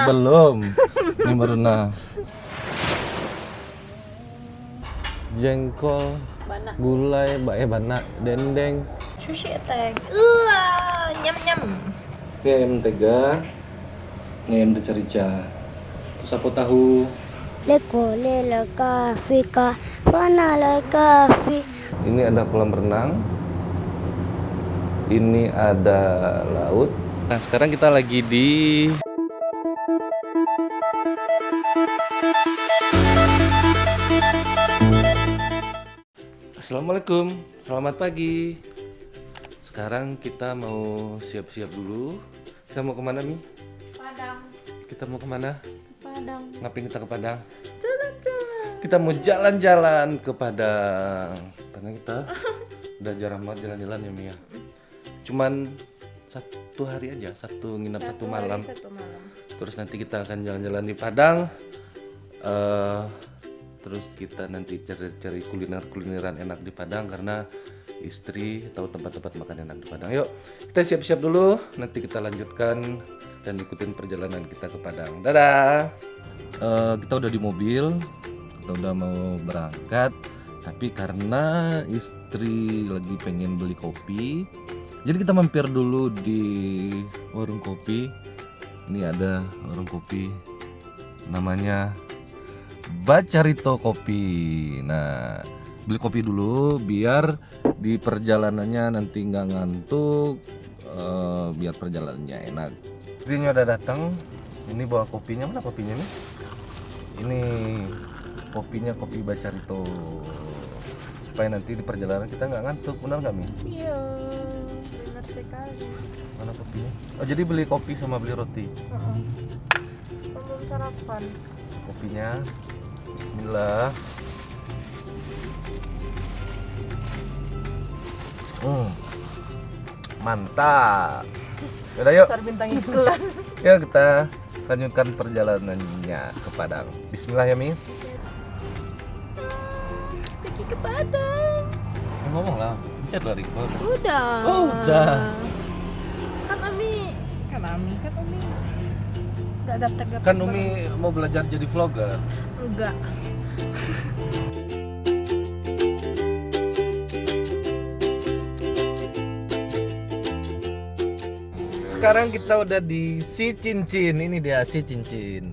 Belum. Ini baru nah. Jengkol, Bana. gulai, bana, dendeng. Sushi attack. Nyam nyam. Ini ayam mentega. Ini ayam rica-rica. Terus aku tahu. Leko lela kafi ka fana la kafi. Ini ada kolam renang. Ini ada laut. Nah, sekarang kita lagi di Assalamualaikum, selamat pagi. Sekarang kita mau siap-siap dulu. Kita mau kemana, Mi? Padang. Kita mau kemana? Padang. Ngapain kita ke Padang? Jalan-jalan. Kita mau jalan-jalan ke Padang. Karena kita udah jarang banget jalan-jalan ya, Mi ya. Cuman satu hari aja, nginap satu malam. Satu malam. Terus nanti kita akan jalan-jalan di Padang. Terus kita nanti cari kulineran enak di Padang karena istri tahu tempat-tempat makan enak di Padang. Yuk, kita siap-siap dulu. Nanti kita lanjutkan dan ikutin perjalanan kita ke Padang. Dadah. Kita udah di mobil, kita udah mau berangkat. Tapi karena istri lagi pengen beli kopi, jadi kita mampir dulu di warung kopi. Ini ada warung kopi namanya Bacarito Kopi. Nah, beli kopi dulu biar di perjalanannya nanti nggak ngantuk, biar perjalanannya enak. Istrinya udah datang. Ini bawa kopinya. Mana kopinya nih? Ini kopinya, kopi Bacarito. Supaya nanti di perjalanan kita nggak ngantuk. Benar nggak, Mi? Iya, benar sekali. Mana kopinya? Oh, jadi beli kopi sama beli roti. Belum sarapan. Kopinya. Bismillah. Mantap. Udah yuk. Besar bintang iklan. Ya kita lanjutkan perjalanannya ke Padang. Bismillah ya, Mi. Pergi ke Padang. Ngomong lah. Pencet lah record. Udah. Oh, udah. Kan Umi nggak gaptek-gaptek. Kan Umi mau belajar jadi vlogger. Enggak. Sekarang kita udah di Si Cincin. Ini dia Si Cincin.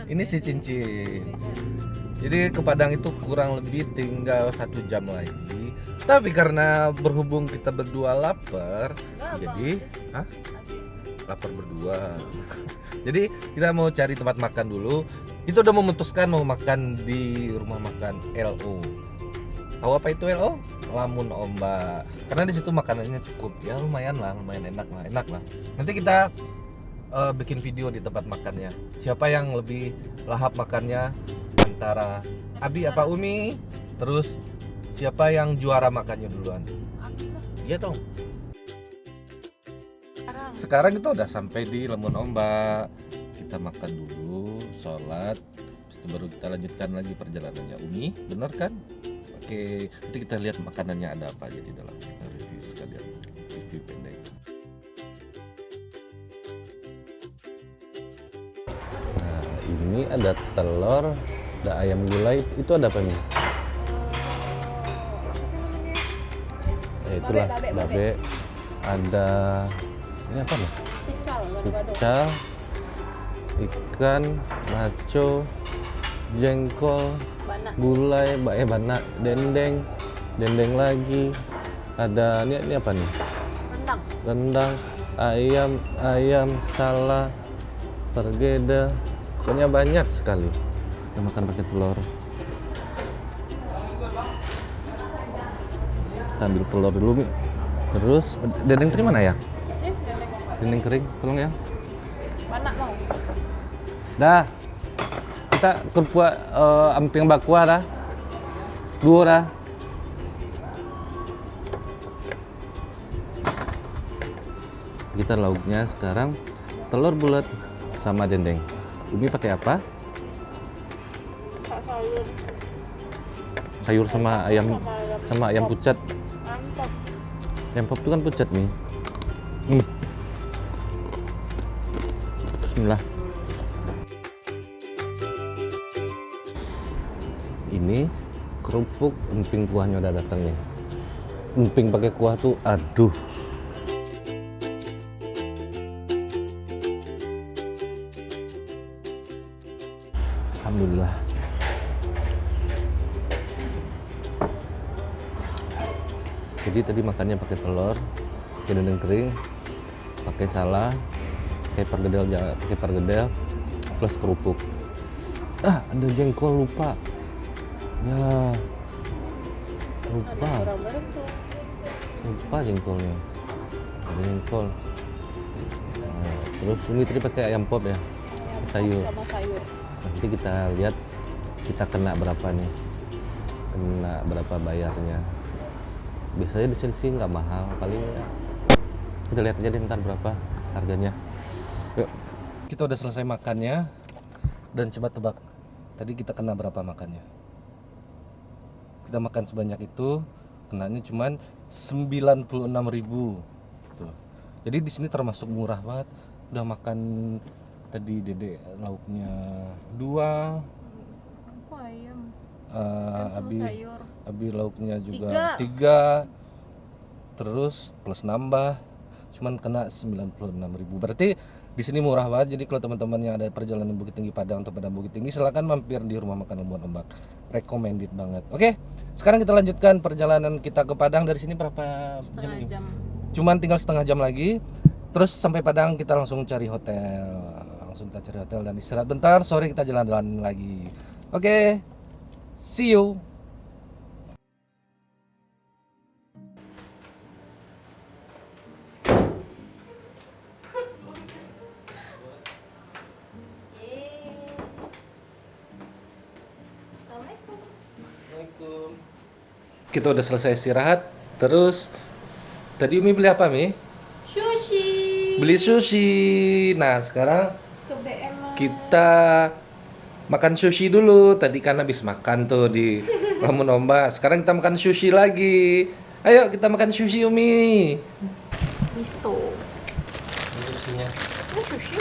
Ini Si Cincin. Jadi ke Padang itu kurang lebih tinggal 1 jam lagi. Tapi karena berhubung kita berdua lapar, jadi lapar berdua. Jadi kita mau cari tempat makan dulu. Itu udah memutuskan mau makan di rumah makan LO. Tahu apa itu LO? Lamun Ombak. Karena di situ makanannya cukup, ya lumayan enak lah. Nanti kita bikin video di tempat makannya. Siapa yang lebih lahap makannya antara Abi apa Umi? Terus siapa yang juara makannya duluan? Iya dong. Sekarang kita udah sampai di Lemon Ombak. Kita makan dulu, sholat, terus baru kita lanjutkan lagi perjalanannya. Umi, bener kan? Oke, nanti kita lihat makanannya ada apa aja di dalam. Kita review sekalian, review pendek. Nah, ini ada telur, ada ayam gulai. Itu ada apa nih? Ya itulah, babe. Ada ini apa nih? Pical, ikan, nacho, jengkol, gulai, bana, dendeng lagi. Ada ini apa nih? Rendang, ayam, salad, pergeda. Pokoknya banyak sekali. Kita makan pakai telur. Kita ambil telur dulu, Mi. Terus dendeng kering mana ya? Dendeng kering, tolong ya. Mana mau? Dah. Kita kerupuk amping bakwa dah. 2 dah. Kita lauknya sekarang telur bulat sama dendeng. Umi pakai apa? Sayur. Sayur sama ayam pucat. Mantap. Ayam pop itu kan pucat nih. Bismillah. ini kerupuk emping kuahnya udah datang nih. Emping pakai kuah tuh aduh. Alhamdulillah. Jadi tadi makannya pakai telur, pakai dendeng kering, pakai salah, pakai pergedel plus kerupuk. Ada jengkol lupa. Ya. Lupa jengkolnya. Ada jengkol. Nah, terus ini tadi pakai ayam pop ya. Sayur. Sama sayur. Nanti kita lihat kita kena berapa nih. Kena berapa bayarnya. Biasanya di sini sih nggak mahal, paling ya. Kita lihat aja deh ntar berapa harganya. Yuk. Kita udah selesai makannya dan coba tebak. Tadi kita kena berapa makannya? Kita makan sebanyak itu, kenanya cuman 96.000. Tuh. Jadi di sini termasuk murah banget. Udah makan tadi Dede lauknya 2, Aku ayam. Abi Sayur. Abi lauknya juga 3. Terus plus nambah cuman kena 96.000. Berarti di sini murah banget. Jadi kalau teman-teman yang ada perjalanan Bukit Tinggi Padang atau Padang Bukit Tinggi, silakan mampir di Rumah Makan Lembuan Ombak. Recommended banget. Oke, sekarang kita lanjutkan perjalanan kita ke Padang. Dari sini berapa Setengah jam? jam. Cuman tinggal setengah jam lagi. Terus sampai Padang kita langsung cari hotel. Langsung kita cari hotel dan istirahat bentar. Sore kita jalan-jalan lagi. Oke, see you. Kita udah selesai istirahat. Terus tadi Umi beli apa, Mi? Sushi. Beli sushi. Nah, sekarang Ke BM. kita makan sushi dulu. Tadi kan habis makan tuh di Lamun Ombak. Sekarang kita makan sushi lagi. Ayo kita makan sushi, Umi. Miso. Sushinya. Ini sushi.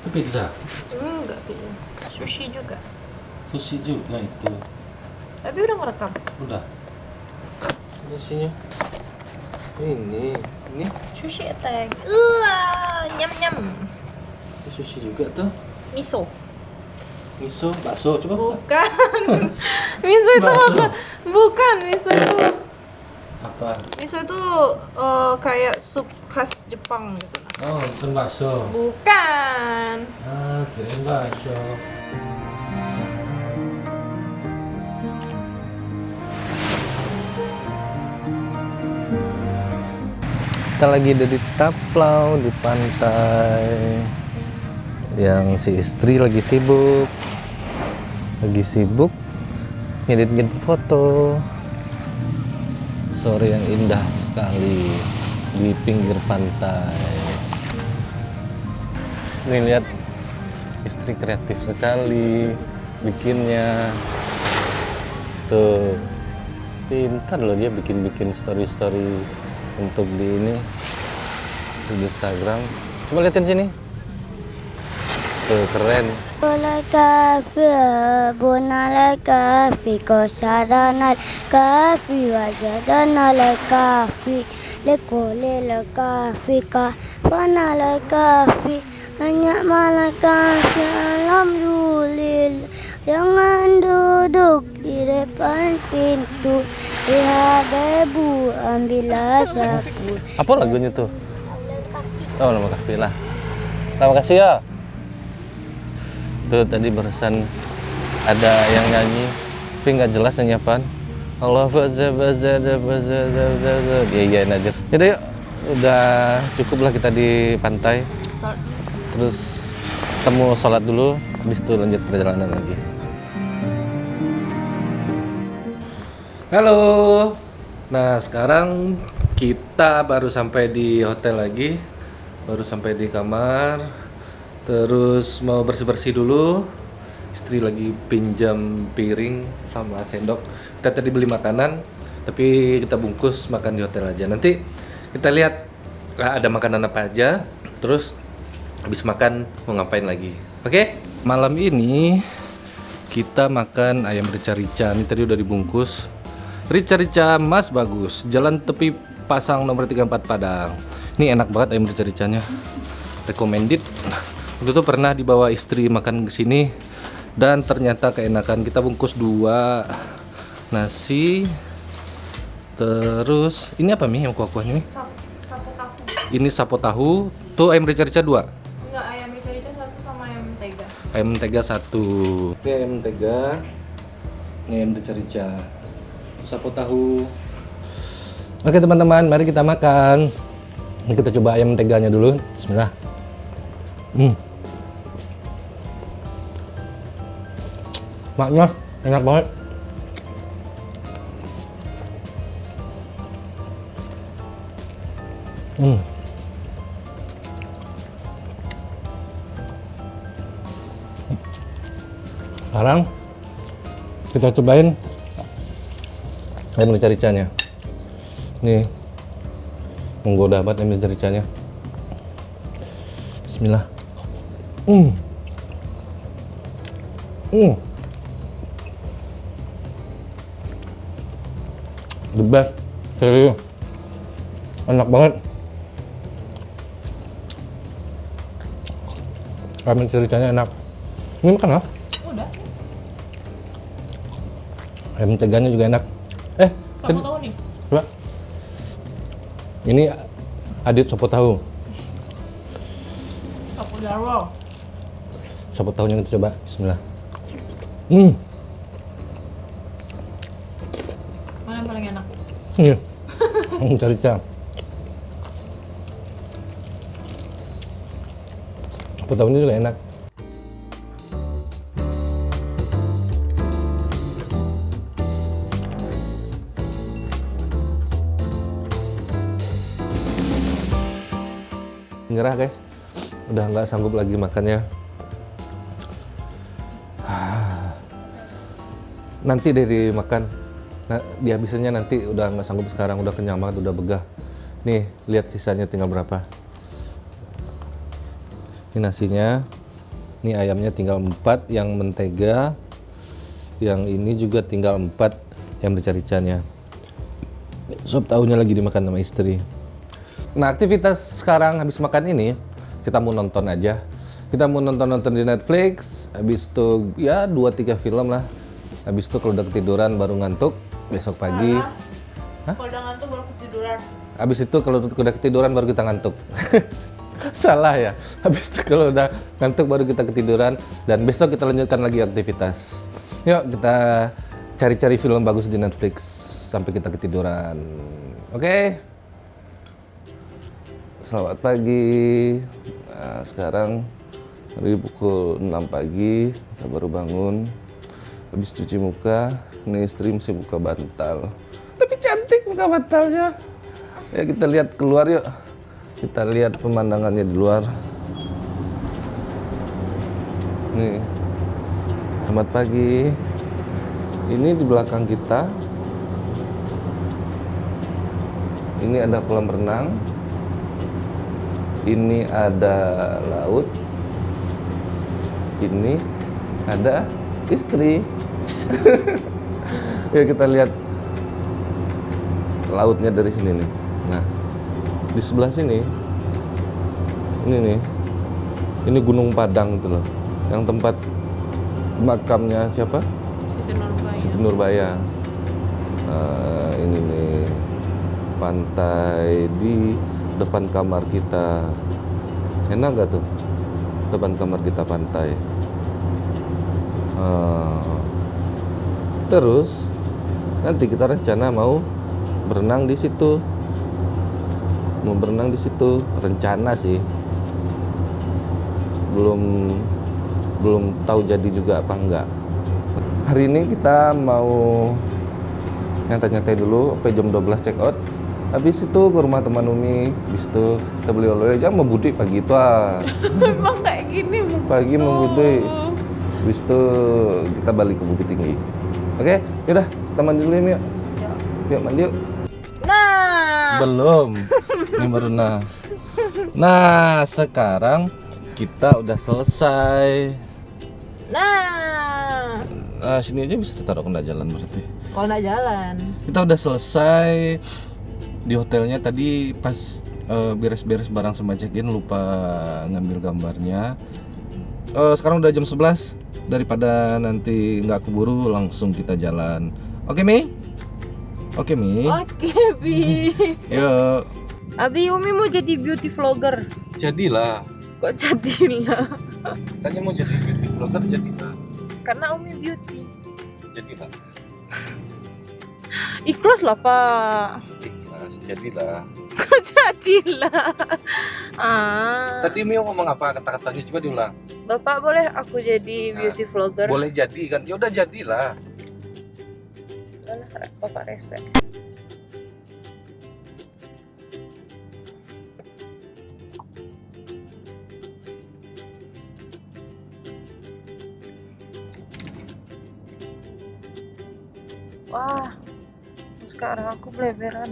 Itu pizza. Enggak gitu. Sushi juga. Sushi juga itu. Tapi udah ngerekam. Udah. Sushinya. Ini. Sushi attack. Nyam nyam. Ini sushi juga tuh. Miso. Miso, bakso, coba buka. Bukan. Miso itu Bakso. apa? Bukan, miso itu. Apa? Miso itu kayak sup khas Jepang gitu. Oh, bukan bakso. Bukan. Kirain bakso. Kita lagi ada di Taplau di pantai. Yang si istri lagi sibuk ngedit foto. Sore yang indah sekali di pinggir pantai. Nih lihat, istri kreatif sekali bikinnya. Tuh, pintar loh dia bikin story untuk di Instagram. Coba liatin sini. Tuh keren. Bola kafi, bunala kafi, kosaranal kafi, wajadanal kafi, lekolel kafi, kafanal kafi, hanya malaikat alhamdulillah. Jangan duduk di depan pintu, lihat ibu ambillah sapu. Apa lagunya tuh? Oh, nama kafe lah. Terima kasih ya. Tuh tadi barusan ada yang nyanyi, tapi nggak jelas nyanyi apaan. Allah iya aja. Yaudah yuk, udah cukup lah kita di pantai. Terus ketemu sholat dulu, habis itu lanjut perjalanan lagi. Halo. Nah sekarang kita baru sampai di hotel lagi, baru sampai di kamar. Terus mau bersih-bersih dulu. Istri lagi pinjam piring sama sendok. Kita tadi beli makanan, tapi kita bungkus makan di hotel aja. Nanti kita lihat ada makanan apa aja. Terus habis makan mau ngapain lagi. Oke? Malam ini kita makan ayam rica-rica. Ini tadi udah dibungkus. Rica-rica Mas Bagus, Jalan Tepi Pasang nomor 34 Padang. Ini enak banget ayam rica-ricanya. Recommended. Waktu itu pernah dibawa istri makan ke sini dan ternyata keenakan. Kita bungkus 2 nasi. Terus ini apa Mi yang kuah-kuah ini? Sapo tahu. Ini sapo tahu. Tuh ayam rica-rica 2. Enggak, ayam rica-rica 1 sama ayam mentega. Ayam mentega 1. Ini ayam mentega. Ini ayam rica-rica. Sapo tahu. Oke teman-teman, mari kita makan. Ini kita coba ayam menteganya dulu. Bismillah. Maknya enak banget. Sekarang kita cobain ayam rica-ricanya. Nih, menggoda banget ayam rica-ricanya. Bismillah. The best, serius. Enak banget. Ayam rica-ricanya enak. Ini makan apa? Udah. Ayam menteganya juga enak. Kamu tahu nih? Coba. Ini Adit sopo tahu. Sapo Jarwo. Sopo tahunya kita coba. Bismillah. Mana yang paling enak? Iya. Rica-rica. Sopo tahunya juga enak. Nyerah guys, udah nggak sanggup lagi makannya. Nanti dari makan, dihabisinnya nanti udah nggak sanggup sekarang, udah kenyang banget, udah begah. Nih, lihat sisanya tinggal berapa. Ini nasinya, ini ayamnya tinggal 4, yang mentega, yang ini juga tinggal 4, yang rica-ricanya. Sop tahunya lagi dimakan sama istri. Nah, aktivitas sekarang habis makan ini, kita mau nonton aja. Kita mau nonton di Netflix, habis itu ya 2-3 film lah. Habis itu kalau udah ketiduran baru ngantuk, besok pagi. Kalau udah ngantuk baru ketiduran. Habis itu kalau udah ketiduran baru kita ngantuk. Salah ya. Habis itu kalau udah ngantuk baru kita ketiduran, dan besok kita lanjutkan lagi aktivitas. Yuk kita cari-cari film bagus di Netflix sampai kita ketiduran. Oke? Selamat pagi. Nah, sekarang dari pukul 6 pagi kita baru bangun. Habis cuci muka, ini istri masih buka bantal. Tapi cantik buka bantalnya. Ya kita lihat keluar yuk. Kita lihat pemandangannya di luar. Nih. Selamat pagi. Ini di belakang kita. Ini ada kolam renang. Ini ada laut. Ini ada istri. Ya kita lihat lautnya dari sini nih. Nah, di sebelah sini ini nih. Ini Gunung Padang itu loh. Yang tempat makamnya siapa? Siti Nurbaya. Nah, ini nih pantai di depan kamar kita. Enak gak tuh? Depan kamar kita pantai. Terus nanti kita rencana mau berenang di situ. Mau berenang di situ, rencana sih. Belum tahu jadi juga apa enggak. Hari ini kita mau nyantai-nyantai dulu sampai jam 12 check out. Habis itu ke rumah teman Umi, habis itu kita beli oleh-oleh. Jangan mau budik pagi itu Emang kayak gini Pagi mau budik. Habis itu kita balik ke Bukit Tinggi. Oke, yaudah kita mandi dulu yuk. Yuk mandi yuk. Nah. Belum. Ini baru nah. Nah, sekarang Kita udah selesai. Nah, Nah, sini aja bisa ditaruh kena jalan berarti. kalau nggak jalan. Kita udah selesai di hotelnya tadi pas beres-beres barang sama check-in lupa ngambil gambarnya. Sekarang udah jam 11, daripada nanti nggak keburu langsung kita jalan. Oke Mi? Oke Mi? Oke, Bi. Yuk. Abi, Umi mau jadi beauty vlogger. Jadilah. Kok jadilah? Tanya mau jadi beauty vlogger, jadilah. Karena Umi beauty. Jadilah. Ikhlas lah, Pak. Ikhlas, jadilah. Kok jadilah? Ah. Tadi Mi ngomong apa kata-katanya, coba diulang. Bapak boleh aku jadi beauty vlogger? Boleh jadi kan? Ya udah jadilah. Alah, Bapak rese. Wah, sekarang aku beleberan.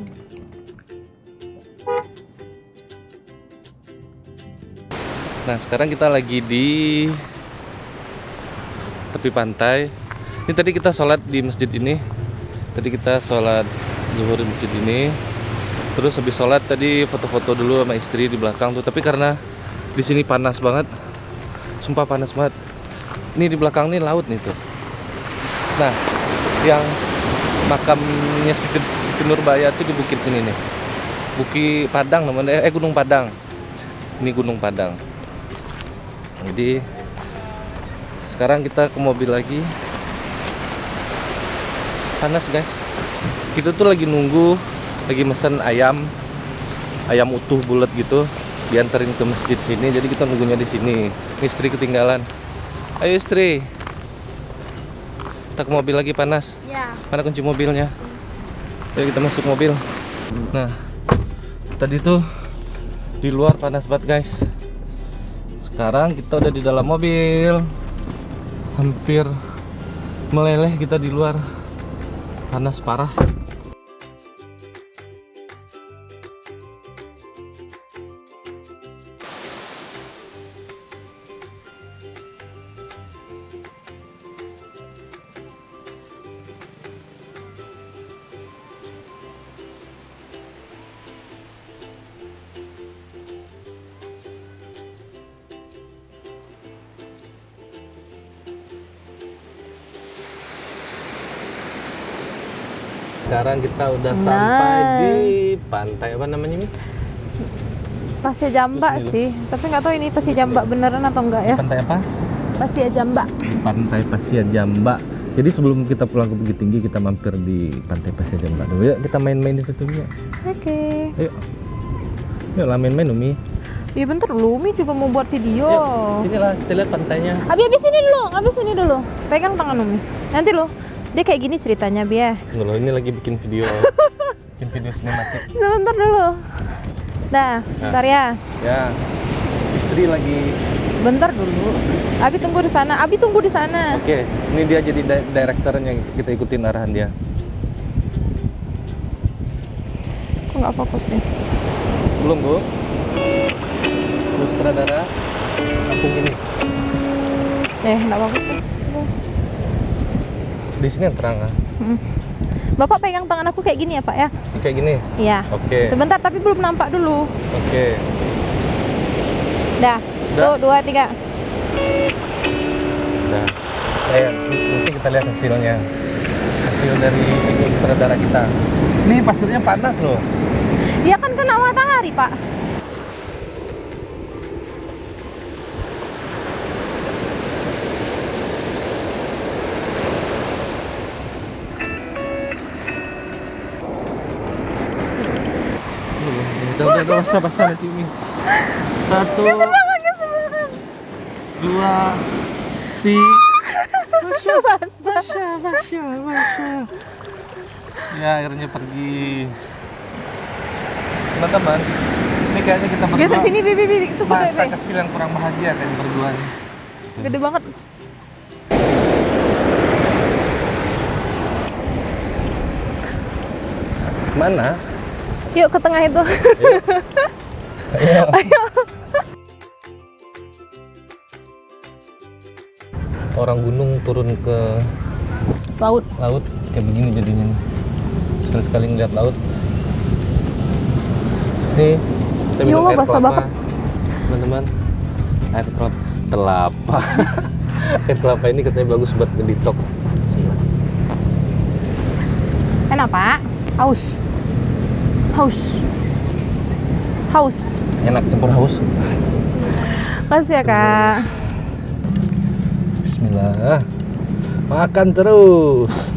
Nah, sekarang kita lagi di tepi pantai. Ini tadi kita sholat di masjid ini. Tadi kita sholat zuhur di masjid ini. Terus habis sholat tadi foto-foto dulu sama istri di belakang tuh. Tapi karena di sini panas banget, sumpah panas banget. Ini di belakang nih laut nih tuh. Nah, yang makamnya Siti Nurbaya tuh di bukit sini nih. Bukit Padang namanya, Gunung Padang. Ini Gunung Padang. Jadi sekarang kita ke mobil lagi. Panas guys. Kita tuh lagi nunggu, lagi mesen ayam utuh bulat gitu, dianterin ke masjid sini. Jadi kita nunggunya di sini. Istri ketinggalan. Ayo istri. Kita ke mobil lagi, panas. Ya. Mana kunci mobilnya? Ayo kita masuk mobil. Nah, tadi tuh di luar panas banget guys. Sekarang kita udah di dalam mobil. Hampir meleleh kita di luar. Panas parah. Sekarang kita udah sampai di pantai apa namanya Mi? Pasir Jambak Terus sih, tapi nggak tahu ini Pasir Jambak beneran atau enggak ya. Pantai apa? Pasir Jambak. Pantai Pasir Jambak. Jadi sebelum kita pulang ke Bukit Tinggi kita mampir di Pantai Pasir Jambak dulu. Yuk kita main-main di situ ya. Oke. Ayo. Yuk lah main-main Umi. Iya bentar dulu, Umi juga mau buat video. Yuk sini lah kita lihat pantainya. Abi sini dulu. Pegang tangan Umi. Nanti lo, dia kayak gini ceritanya Bia. Tunggu loh, ini lagi bikin video. Bikin video sinematik. Sebentar dulu. Nah, bentar ya. Ya. Istri lagi. Bentar dulu. Abi tunggu di sana. Oke, ini dia jadi direkturnya, kita ikutin arahan dia. Kok nggak fokus nih? Belum, Bu? Terus sutradara kampung ini. Nggak fokus nih. Di sini yang terang ah. Bapak pegang tangan aku kayak gini ya Pak ya? Kayak gini. Iya. Oke. Sebentar tapi belum nampak dulu. Oke. Dah. Tuh, 2, 3. Nah, mungkin kita lihat hasilnya. Hasil dari video sutradara kita. Ini pasirnya panas loh. Dia kan kena matahari Pak. Udah basah nanti ini. 1, 2, 3. Masya. Ya akhirnya pergi. Teman-teman, ini kayaknya kita berdua. Geser sini Bibi itu foto Masa Bibi. kecil yang kurang bahagia kayaknya berdua nih. Gede banget. Mana? Yuk ke tengah itu. Ayo. Ayo. orang gunung turun ke Laut. laut kayak begini jadinya. Sekali-sekali ngeliat laut. Nih, kita Ya minum Allah, air basah kelapa, banget. teman-teman. Air kelapa. Air kelapa ini katanya bagus buat ngedetox. Bismillah. Enak Pak. Haus. Haus. Haus. Enak campur haus. Kasih ya Kak. Bismillah. Makan terus.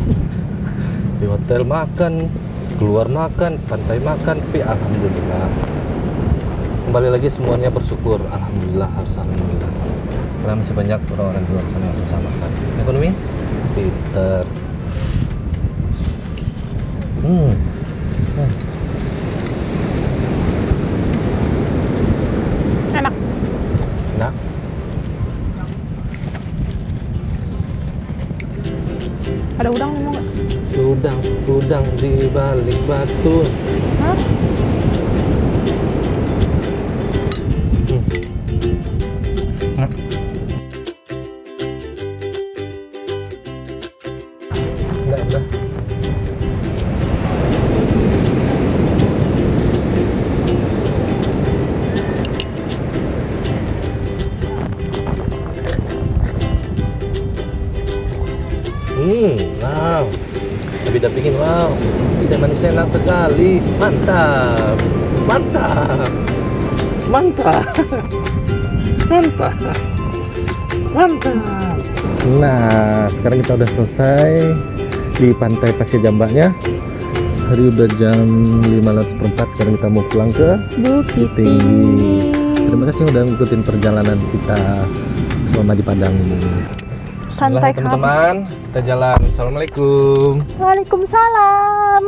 Di hotel makan, keluar makan, pantai makan, tapi alhamdulillah. Kembali lagi semuanya bersyukur. Alhamdulillah, harus alhamdulillah. Karena masih banyak orang-orang di luar sana yang susah makan. Ekonomi? Pinter. Enak. Nah, Ada udang nih mau nggak? udang di balik batu. Hah? Nah. Udah. Wow. Tapi udah bikin wow. Es teh manisnya enak sekali. Mantap. Mantap. Mantap. Mantap. Mantap. Nah, sekarang kita udah selesai di pantai Pasir Jambaknya. Hari udah jam 5:04. Sekarang kita mau pulang ke Bukit Tinggi. Tinggi. Terima kasih udah ngikutin perjalanan kita selama di Padang ini. Santai Bismillah, teman-teman. Kita jalan. Assalamualaikum. Waalaikumsalam.